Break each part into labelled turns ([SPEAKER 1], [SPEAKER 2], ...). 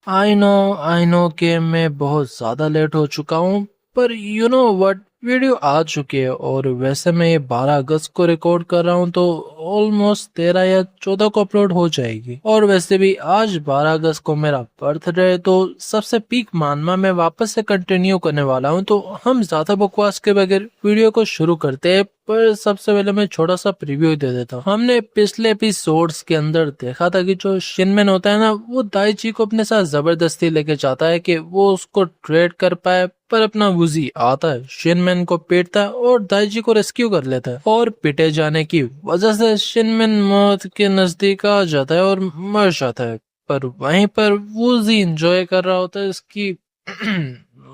[SPEAKER 1] I know कि मैं बहुत ज़्यादा लेट हो चुका हूँ, पर यू नो व्हाट, वीडियो आ चुकी है। और वैसे मैं ये 12 अगस्त को रिकॉर्ड कर रहा हूँ तो ऑलमोस्ट 13 या 14 को अपलोड हो जाएगी। और वैसे भी आज 12 अगस्त को मेरा बर्थडे है, तो सबसे पीक मानमा मैं वापस से कंटिन्यू करने वाला हूँ। तो हम ज़्यादा बकवास के बगैर वीडियो को शुरू करते हैं। पर सबसे पहले मैं छोटा सा प्रीव्यू दे देता हूँ। हमने पिछले एपिसोड्स के अंदर देखा था कि जो शिनमैन होता है ना, वो दाइची को अपने साथ जबरदस्ती लेके जाता है कि वो उसको ट्रेड कर पाए। पर अपना वूजी आता है, शिनमैन को पीटता है और दाइची को रेस्क्यू कर लेता है। और पिटे जाने की वजह से शिनमैन मौत के नजदीक आ जाता है और मर जाता है। पर वहीं पर वूजी एंजॉय कर रहा होता है इसकी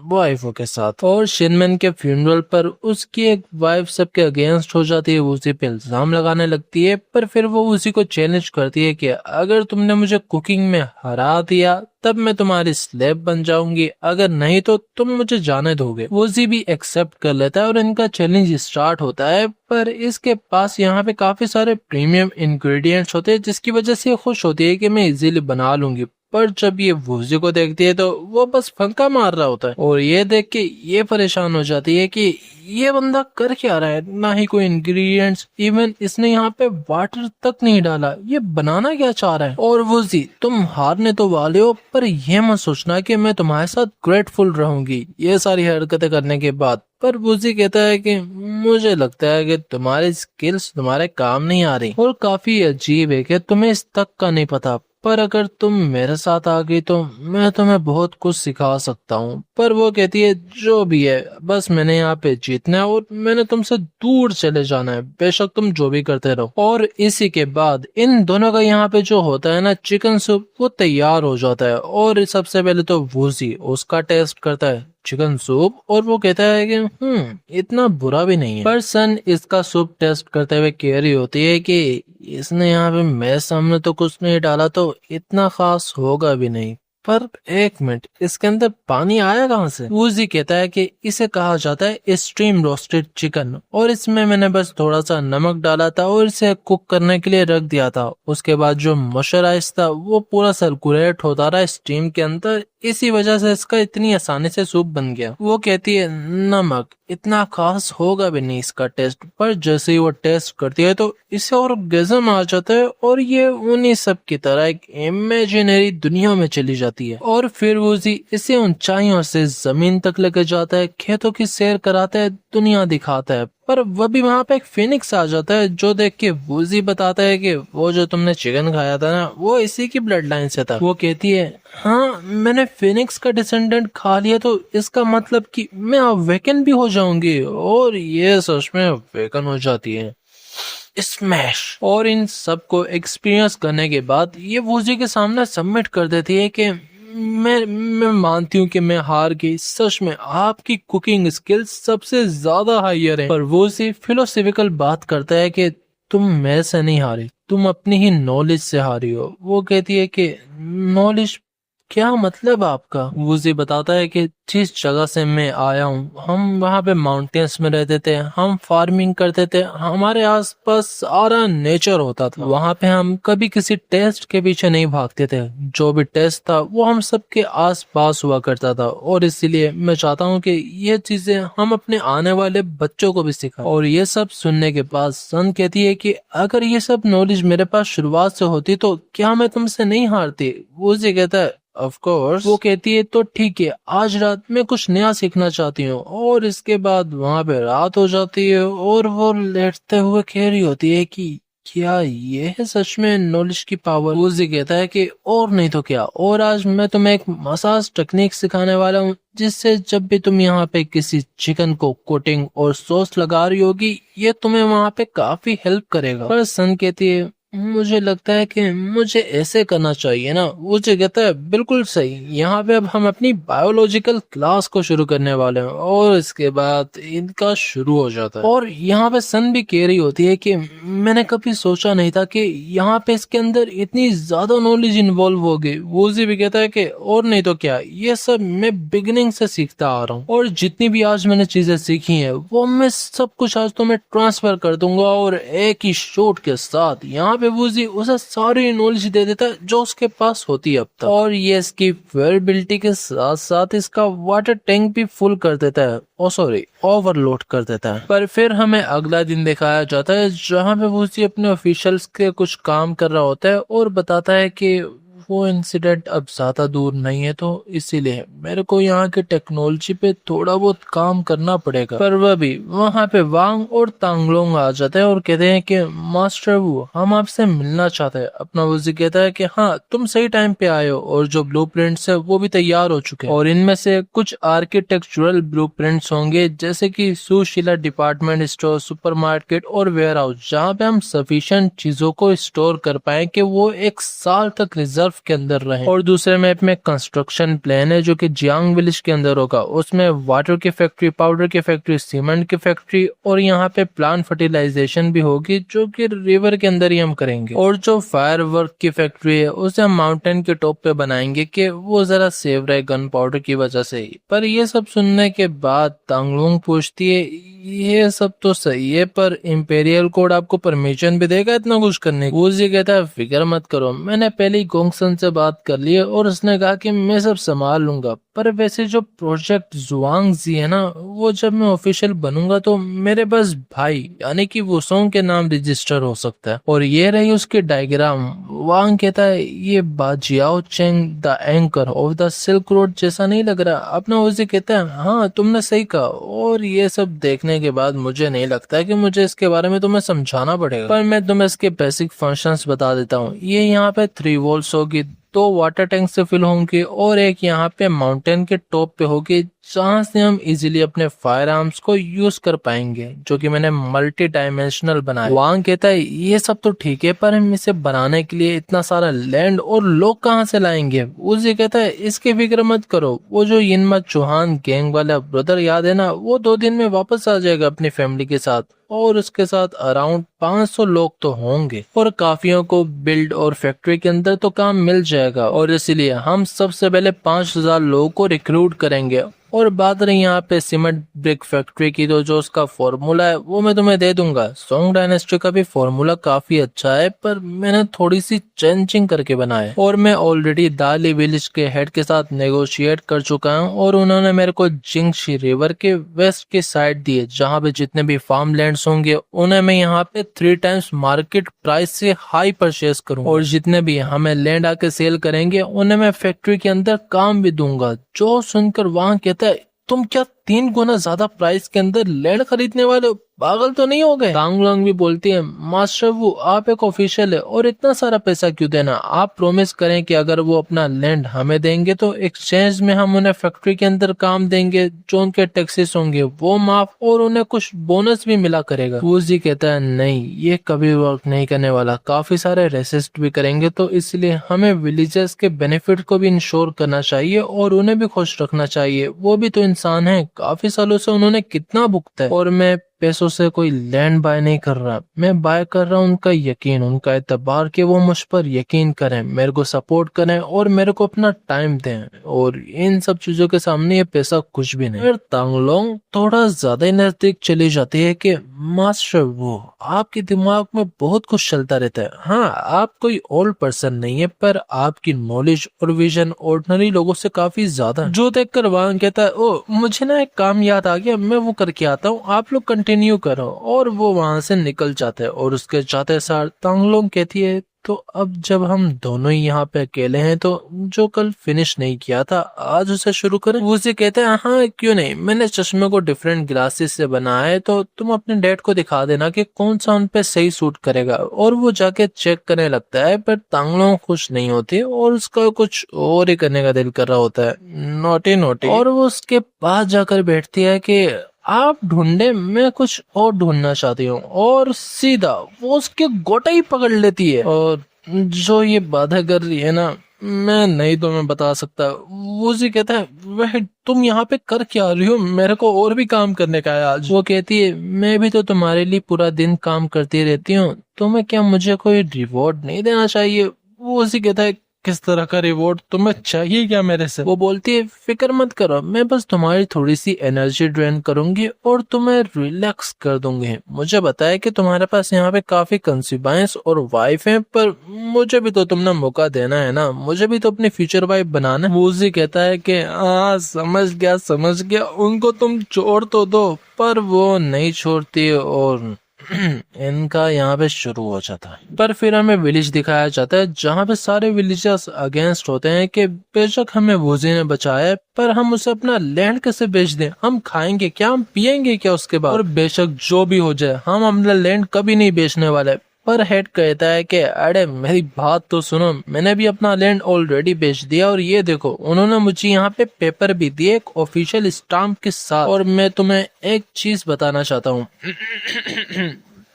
[SPEAKER 1] वाइफ के साथ। और शिनमैन के फ्यूनरल पर उसकी एक वाइफ सबके अगेंस्ट हो जाती है, उसी पे इल्जाम लगाने लगती है। पर फिर वो उसी को चैलेंज करती है कि अगर तुमने मुझे कुकिंग में हरा दिया तब मैं तुम्हारी स्लेव बन जाऊंगी, अगर नहीं तो तुम मुझे जाने दोगे। वोजी भी एक्सेप्ट कर लेता है और इनका चैलेंज स्टार्ट होता है। पर इसके पास यहाँ पे काफी सारे प्रीमियम इंग्रेडिएंट्स होते हैं, जिसकी वजह से ये खुश होती है कि मैं इजीली बना लूंगी। पर जब ये वूजी को देखती है तो वो बस फंका मार रहा होता है और ये देख के ये परेशान हो जाती है कि ये बंदा कर क्या रहा है, ना ही कोई इंग्रेडिएंट्स, इवन इसने यहाँ पे वाटर तक नहीं डाला, ये बनाना क्या चाह रहा है। और वूजी, तुम हारने तो वाले हो, पर यह मत सोचना कि मैं तुम्हारे साथ ग्रेटफुल रहूंगी ये सारी हरकतें करने के बाद। पर वूजी कहता है कि मुझे लगता है कि तुम्हारी स्किल्स तुम्हारे काम नहीं आ रही, और काफी अजीब है कि तुम्हें इस तक का नहीं पता। पर अगर तुम मेरे साथ आ गई तो मैं तुम्हें बहुत कुछ सिखा सकता हूँ। पर वो कहती है जो भी है, बस मैंने यहाँ पे जीतना है और मैंने तुमसे दूर चले जाना है, बेशक तुम जो भी करते रहो। और इसी के बाद इन दोनों का यहाँ पे जो होता है ना, चिकन सूप, वो तैयार हो जाता है। और सबसे पहले तो वूजी उसका टेस्ट करता है चिकन सूप, और वो कहता है कि इतना बुरा भी नहीं है। पर सन इसका सूप टेस्ट करते हुए कह रही होती है कि इसने यहाँ पे मेरे सामने तो कुछ नहीं डाला, तो इतना खास होगा भी नहीं। पर एक मिनट, इसके अंदर पानी आया कहाँ से? वूजी कहता है कि इसे कहा जाता है स्ट्रीम रोस्टेड चिकन, और इसमें मैंने बस थोड़ा सा नमक डाला था और इसे कुक करने के लिए रख दिया था। उसके बाद जो मॉइस्चराइज था वो पूरा सर्कुलेट होता रहा स्टीम के अंदर, इसी वजह से इसका इतनी आसानी से सूप बन गया। वो कहती है नमक इतना खास होगा भी नहीं इसका टेस्ट। पर जैसे ही वो टेस्ट करती है तो इसे और गजम आ जाता है और ये उन्हीं सब की तरह एक इमेजिनरी दुनिया में चली जाती है। और फिर वूजी इसे ऊंचाइयों से जमीन तक लेके जाता है, खेतों की सैर कराता है, दुनिया दिखाता है। पर वह भी वहाँ पे एक फिनिक्स आ जाता है, जो देख के वूजी बताता है कि वो जो तुमने चिकन खाया था ना, वो इसी की ब्लड लाइन से था। वो कहती है हाँ, मैंने फिनिक्स का डिसेंडेंट खा लिया, तो इसका मतलब कि मैं अब वेकन भी हो जाऊंगी। और ये सच में वेकन हो जाती है। स्मैश। और इन सब को एक्सपीरियंस करने के बाद ये वूजी के सामने सबमिट कर देती है कि मैं मानती हूँ कि मैं हार गई, सच में आपकी कुकिंग स्किल्स सबसे ज्यादा हायर है। पर वो सिर्फ फिलोसफिकल बात करता है कि तुम मेरे से नहीं हारी, तुम अपनी ही नॉलेज से हारी हो। वो कहती है कि नॉलेज क्या मतलब आपका? वूजी बताता है कि जिस जगह से मैं आया हूँ, हम वहाँ पे माउंटेन्स में रहते थे, हम फार्मिंग करते थे, हमारे आसपास सारा नेचर होता था। वहाँ पे हम कभी किसी टेस्ट के पीछे नहीं भागते थे, जो भी टेस्ट था वो हम सबके आसपास हुआ करता था। और इसीलिए मैं चाहता हूँ कि ये चीजें हम अपने आने वाले बच्चों को भी सिखाएं। और ये सब सुनने के बाद सन कहती है कि अगर ये सब नॉलेज मेरे पास शुरुआत से होती तो क्या मैं तुमसे नहीं हारती? वूजी कहता है ऑफ कोर्स। वो कहती है तो ठीक है, आज रात मैं कुछ नया सीखना चाहती हूँ। और इसके बाद वहाँ पे रात हो जाती है और वो लेटते हुए कह रही होती है कि क्या ये है सच में नॉलेज की पावर? वूजी कहता है कि और नहीं तो क्या, और आज मैं तुम्हें एक मसाज टेक्निक सिखाने वाला हूँ, जिससे जब भी तुम यहाँ पे किसी चिकन को कोटिंग और सॉस लगा रही होगी, ये तुम्हें वहाँ पे काफी हेल्प करेगा। पर सन कहती है मुझे लगता है कि मुझे ऐसे करना चाहिए ना। वो जो कहता है बिल्कुल सही। यहाँ पे अब हम अपनी बायोलॉजिकल क्लास को शुरू करने वाले हैं, और इसके बाद इनका शुरू हो जाता है। और यहाँ पे सन भी कह रही होती है कि मैंने कभी सोचा नहीं था कि यहाँ पे इसके अंदर इतनी ज्यादा नॉलेज इन्वॉल्व होगी। वूजी भी कहता है कि और नहीं तो क्या, ये सब मैं बिगिनिंग से सीखता आ रहा हूँ, और जितनी भी आज मैंने चीजें सीखी हैं वो मैं सब कुछ आज तो मैं ट्रांसफर कर दूंगा, और एक ही शॉट के साथ यहाँ पे वूजी उसे सारी नॉलेज दे देता है जो उसके पास होती है अब तक, और ये इसकी वेयरबिलिटी के साथ साथ इसका वाटर टैंक भी फुल कर देता है, सॉरी ओवरलोड कर देता है। पर फिर हमें अगला दिन दिखाया जाता है जहाँ पे वूजी अपने ऑफिशियल्स के कुछ काम कर रहा होता है और बताता है कि वो इंसिडेंट अब ज्यादा दूर नहीं है, तो इसीलिए मेरे को यहाँ की टेक्नोलॉजी पे थोड़ा बहुत काम करना पड़ेगा। पर वह भी वहाँ पे वांग और तांगलोंग आ जाते हैं और कहते हैं कि मास्टर वू हम आपसे मिलना चाहते हैं। अपना वजी कहता है कि हाँ तुम सही टाइम पे आए हो, और जो ब्लूप्रिंट्स है वो भी तैयार हो चुके हैं, और इनमें से कुछ आर्किटेक्चरल ब्लूप्रिंट्स होंगे जैसे कि सुशीला डिपार्टमेंट स्टोर, सुपरमार्केट और वेयर हाउस, जहाँ पे हम सफिशिएंट चीजों को स्टोर कर पाए कि वो 1 साल तक रिजर्व के अंदर रहे। और दूसरे मैप में कंस्ट्रक्शन प्लान है जो कि जियांग विलेज के अंदर होगा, उसमें वाटर की फैक्ट्री, पाउडर की फैक्ट्री, सीमेंट की फैक्ट्री, और यहाँ पे प्लांट फर्टिलाइजेशन भी होगी जो कि रिवर के अंदर ही हम करेंगे। और जो फायर वर्क की फैक्ट्री है उसे हम माउंटेन के टॉप पे बनाएंगे कि वो जरा सेव रहे गन पाउडर की वजह से ही। पर ये सब सुनने के बाद तांगलोंग पूछती है ये सब तो सही है पर इंपेरियल कोड आपको परमिशन भी देगा इतना कुछ करने की? वूजी कहता है फिक्र मत करो, मैंने पहले ही गोंगसन से बात कर ली है और उसने कहा कि मैं सब संभाल लूंगा। पर वैसे जो प्रोजेक्ट जुआंग जी है ना, वो जब मैं ऑफिशियल बनूंगा तो मेरे बस भाई यानी कि वुसोंग के नाम रजिस्टर हो सकता है। और ये रही उसकी डायग्राम। वांग कहता है ये Bajiao Cheng the anchor of the silk road जैसा नहीं लग रहा? अपना वजी कहता है हाँ तुमने सही कहा, और ये सब देखने के बाद मुझे नहीं लगता है कि मुझे इसके बारे में तुम्हें समझाना पड़ेगा, पर मैं तुम्हें इसके बेसिक फंक्शंस बता देता हूँ। ये यहाँ पे 3 वॉल्स होगी, 2 वाटर टैंक से फिल होंगे और एक यहाँ पे माउंटेन के टॉप पे होगी जहाँ से हम इजीली अपने फायर आर्म्स को यूज कर पाएंगे, जो कि मैंने मल्टी डायमेंशनल बनाया। वांग कहता है ये सब तो ठीक है पर हम इसे बनाने के लिए इतना सारा लैंड और लोग कहाँ से लाएंगे? उजी कहता है इसकी फिक्र मत करो, वो जो यिनमा चौहान गैंग वाला ब्रदर याद है ना, वो 2 दिन में वापस आ जाएगा अपनी फैमिली के साथ, और उसके साथ अराउंड 500 लोग तो होंगे, और काफियों को बिल्ड और फैक्ट्री के अंदर तो काम मिल जाएगा। और इसलिए हम सबसे पहले 5000 लोगों को रिक्रूट करेंगे। और बात रही यहाँ पे सीमेंट ब्रिक फैक्ट्री की, तो जो उसका फॉर्मूला है वो मैं तुम्हें दे दूंगा। सोंग डायनेस्टी का भी फॉर्मूला काफी अच्छा है पर मैंने थोड़ी सी चेंजिंग करके बनाया है, और मैं ऑलरेडी दाली विलेज के हेड के साथ नेगोशिएट कर चुका हूँ, और उन्होंने मेरे को जिंगशी रिवर के वेस्ट के साइड दिए जहाँ पे जितने भी फार्म लैंड्स होंगे उन्हें मैं यहाँ पे 3 टाइम्स मार्केट प्राइस से हाई परचेज करूंगा, और जितने भी हमें लैंड आके सेल करेंगे उन्हें मैं फैक्ट्री के अंदर काम भी दूंगा। जो सुनकर वहां कहता है तुम क्या 3 गुना ज्यादा प्राइस के अंदर लैंड खरीदने वाले हो? पागल तो नहीं हो गए? तांगलोंग भी बोलती है मास्टर वो आप एक ऑफिशियल है और इतना सारा पैसा क्यों देना? आप प्रॉमिस करें कि अगर वो अपना लैंड हमें देंगे तो एक्सचेंज में हम उन्हें फैक्ट्री के अंदर काम देंगे, जो उनके टैक्सेस होंगे वो माफ, और उन्हें कुछ बोनस भी मिला करेगा। वूजी कहता है नहीं ये कभी वर्क नहीं करने वाला, काफी सारे रेसिस्ट भी करेंगे, तो इसलिए हमें विलेजर्स के बेनिफिट को भी इंश्योर करना चाहिए और उन्हें भी खुश रखना चाहिए। वो भी तो इंसान है, काफी सालों से उन्होंने कितना भुगता है, और मैं पैसों से कोई लैंड बाय नहीं कर रहा, मैं बाय कर रहा हूँ उनका यकीन, उनका एतबार कि वो मुझ पर यकीन करें, मेरे को सपोर्ट करें और मेरे को अपना टाइम दें, और इन सब चीजों के सामने ये पैसा कुछ भी नहीं। फिर तांगलोंग थोड़ा ज्यादा ही नजदीक चली जाती है कि मास्टर वो आपके दिमाग में बहुत कुछ चलता रहता है। हाँ आप कोई ओल्ड पर्सन नहीं है पर आपकी नॉलेज और विजन ऑर्डिनरी लोगों से काफी ज्यादा, जो देखकर वांग कहता है ओ मुझे ना एक काम याद आ गया, मैं वो करके आता हूँ, आप लोग कंटिन्यू करो, और वो वहां से निकल जाते हैं। और उसके जाते सार तांगलोंग कहती है तो अब जब हम दोनों ही यहाँ पे अकेले हैं तो जो कल फिनिश नहीं किया था आज उसे शुरू करें? वो उसे कहते हैं हाँ क्यों नहीं, मैंने चश्मे को डिफरेंट ग्लासेस से बनाया है, तो तुम अपने डैड को दिखा देना कि कौन सा उन पे सही सूट करेगा। और वो जाके चेक करने लगता है पर तांगलोंग खुश नहीं होती और उसका कुछ और ही करने का दिल कर रहा होता है, नोटी नोटी। और वो उसके पास जाकर बैठती है कि आप ढूंढे मैं कुछ और ढूंढना चाहती हूँ, और सीधा वो उसके गोटा ही पकड़ लेती है। और जो ये बाधा कर रही है ना मैं नहीं तो मैं बता सकता। वो जी कहता है वह तुम यहाँ पे कर क्या रही हो, मेरे को और भी काम करने का है आज। वो कहती है मैं भी तो तुम्हारे लिए पूरा दिन काम करती रहती हूँ, तुम्हें क्या मुझे कोई रिवॉर्ड नहीं देना चाहिए? वो उसी कहता है किस तरह का रिवॉर्ड? तुम्हें चाहिए क्या मेरे से? वो बोलती है फिक्र मत करो, मैं बस तुम्हारी थोड़ी सी एनर्जी ड्रेन करूंगी और तुम्हें रिलैक्स कर दूंगी। मुझे बताया कि तुम्हारे पास यहाँ पे काफी कंसीक्वेंस और वाइफ है, पर मुझे भी तो तुमने मौका देना है ना, मुझे भी तो अपनी फ्यूचर वाइफ बनाना है। वो उसी कहता है कि हाँ समझ गया, उनको तुम छोड़ तो दो, पर वो नहीं छोड़ती और इनका यहाँ पे शुरू हो जाता है। पर फिर हमें विलेज दिखाया जाता है जहाँ पे सारे विलेजर्स अगेंस्ट होते हैं कि बेशक हमें वूजी ने बचाया है, पर हम उसे अपना लैंड कैसे बेच दें? हम खाएंगे क्या, हम पिएंगे क्या उसके बाद? और बेशक जो भी हो जाए हम अपना लैंड कभी नहीं बेचने वाले। पर हेड कहता है कि अरे मेरी बात तो सुनो, मैंने भी अपना लैंड ऑलरेडी बेच दिया और ये देखो उन्होंने मुझे यहाँ पे पेपर भी दिए एक ऑफिशियल स्टाम्प के साथ। और मैं तुम्हें एक चीज बताना चाहता हूँ।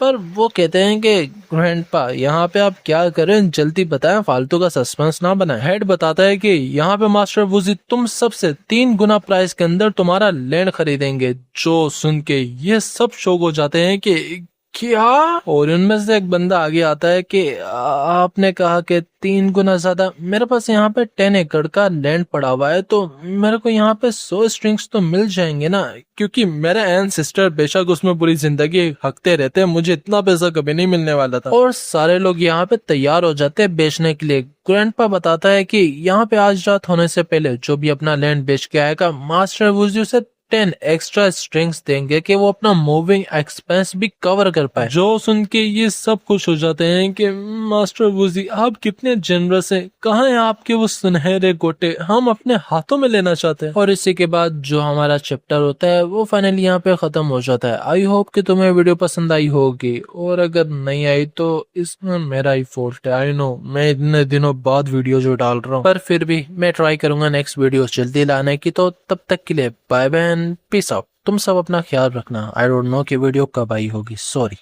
[SPEAKER 1] पर वो कहते हैं कि ग्रैंडपा यहाँ पे आप क्या करें, जल्दी बताएं, फालतू का सस्पेंस ना बनाएं। हेड बताता है कि यहाँ पे मास्टर वूजी तुम सबसे 3 गुना प्राइस के अंदर तुम्हारा लैंड खरीदेंगे। जो सुन के ये सब शौक हो जाते हैं कि क्या? और उनमें से एक बंदा आगे आता है कि आपने कहा कि 3 गुना ज्यादा, मेरे पास यहाँ पे 10 एकड़ का लैंड पड़ा हुआ है, तो मेरे को यहाँ पे 100 स्ट्रिंग्स तो मिल जाएंगे ना, क्योंकि मेरे एंसेस्टर बेशक उसमें पूरी जिंदगी हकते रहते हैं, मुझे इतना पैसा कभी नहीं मिलने वाला था। और सारे लोग यहाँ पे तैयार हो जाते हैं बेचने के लिए। ग्रैंडपा बताता है कि यहाँ पे आज रात होने से पहले जो भी अपना लैंड बेच के आएगा, मास्टर वूजी उसे 10 एक्स्ट्रा स्ट्रिंग्स देंगे कि वो अपना मूविंग एक्सपेंस भी कवर कर पाए। जो सुन के ये सब खुश हो जाते हैं कि मास्टर वूजी आप कितने जनरस हैं, कहाँ हैं आपके वो सुनहरे गोटे, हम अपने हाथों में लेना चाहते हैं। और इसी के बाद जो हमारा चैप्टर होता है वो फाइनली यहाँ पे खत्म हो जाता है। आई होप कि तुम्हें वीडियो पसंद आई होगी, और अगर नहीं आई तो इसमें मेरा ही फॉल्ट है। आई नो मैं इतने दिनों बाद वीडियो जो डाल रहा हूँ, पर फिर भी मैं ट्राई करूंगा नेक्स्ट वीडियो जल्दी लाने की। तो तब तक के लिए bye bye and peace out. तुम सब अपना ख्याल रखना। आई डोंट नो कि वीडियो कब आई होगी, सॉरी।